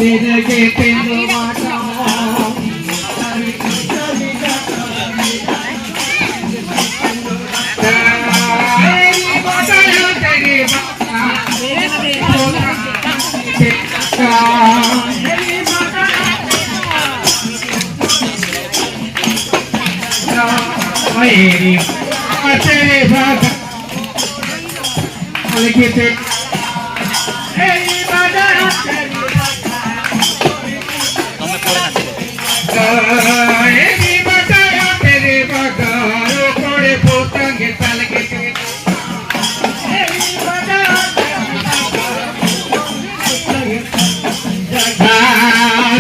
तेरे के तेरे वाटा तेरे भाग अलगीते तेरी बाजा तेरी बाजा तेरे बागा कोड़े पोतंगे अलगीते तेरी बाजा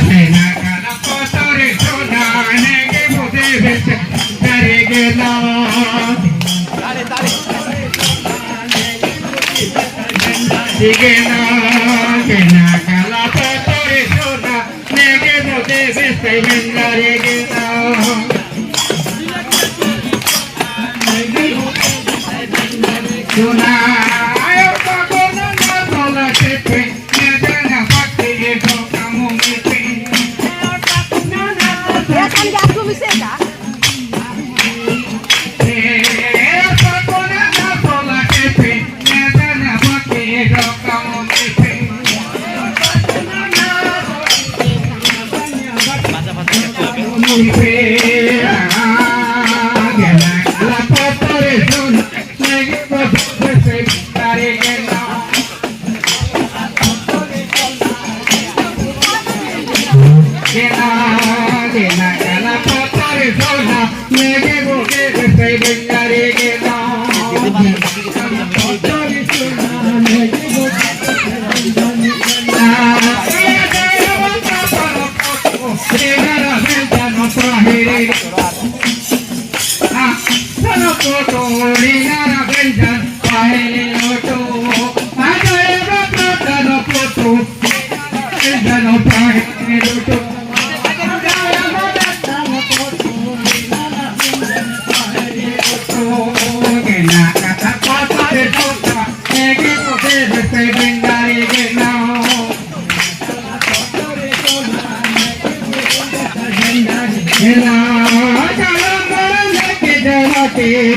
सेना काला पोतरे सोना नेगे मुझे बेच करेगे ना Gena kala potore sona nege mode veste vendare gena sona ayo pagona na tola tepe nedana pakte go kamu mite ya kan aku bisa ka pagona na tola tepe nedana pakte go kamu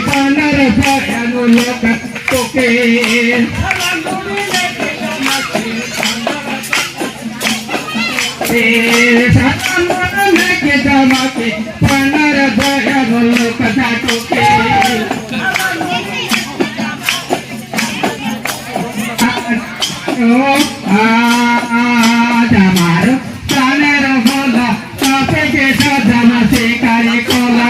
Panar sayanu loka toke satanu nake damake panar sayanu loka toke jamar saner bola tape ke sadama se kare kola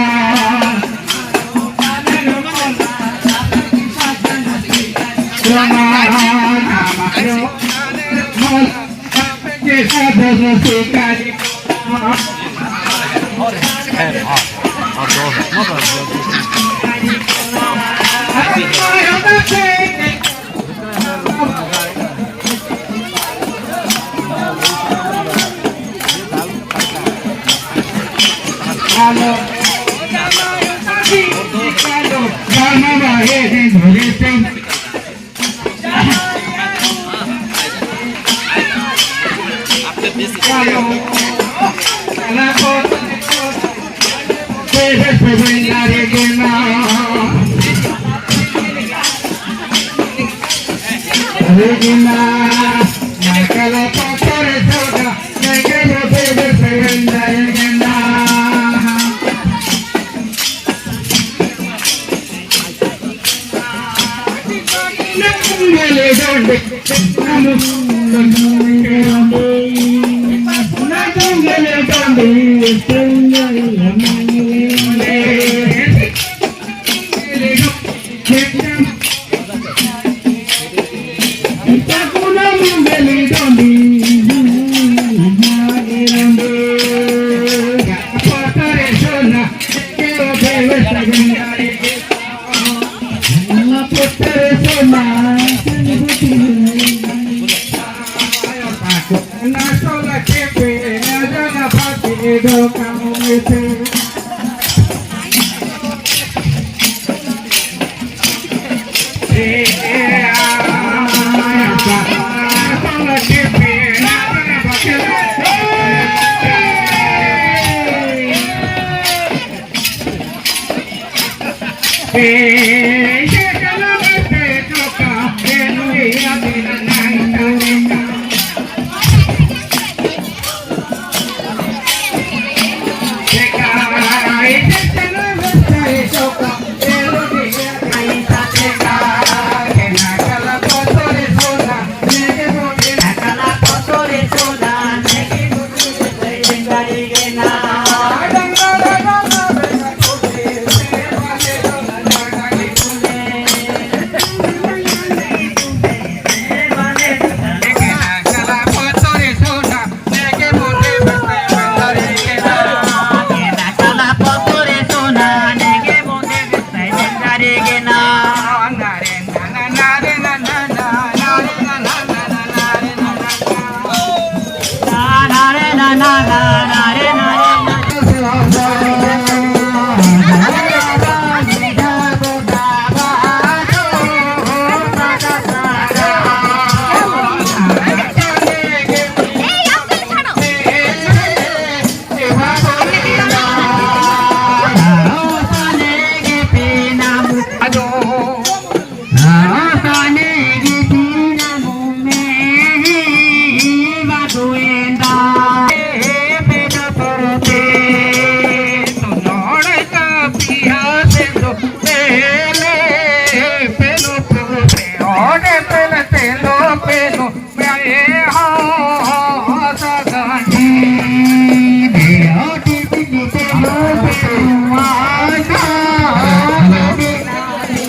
Yeah.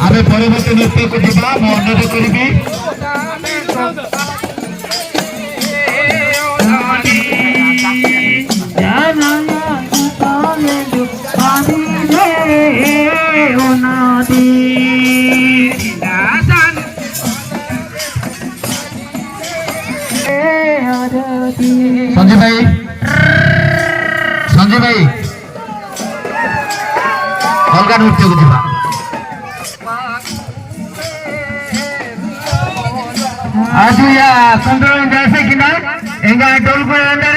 ଆମେ ପରବର୍ତ୍ତୀ ନୃତ୍ୟକୁ ଯିବା ମୁଁ ଅନୁରୋଧ କରିବି ସଞ୍ଜୟ ଭାଇ ଅଲଗା ନୃତ୍ୟକୁ ଯିବା आजू या कंट्रोल जैसे कि ना एंगा टोल को अंदर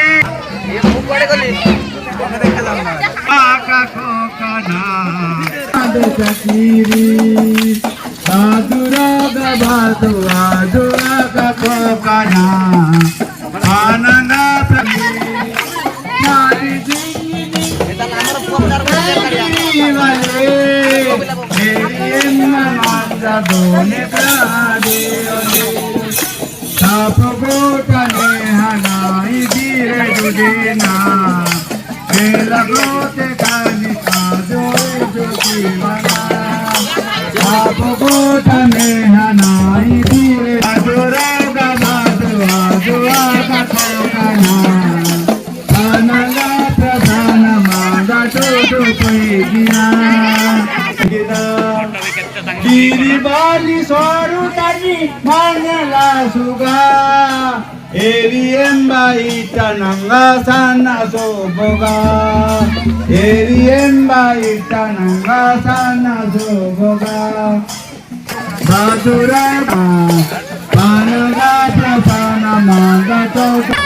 ये ऊपर गली आका को काना आदे चकीरी आदुरा गबादु आदुरा का को काना आनंदा नारी जी वाले दोने प्रादे Sapagotane hanai dire dudena Elagote kani kajoe jokivana Sapagotane hanai dire Adura gabadu adura kakokana Ananga pradhana mada tutu pegina Giribali soru tani manala suga Eriemba itananga sana soboga Eriemba itananga sana soboga Badura panaga prasana manga toka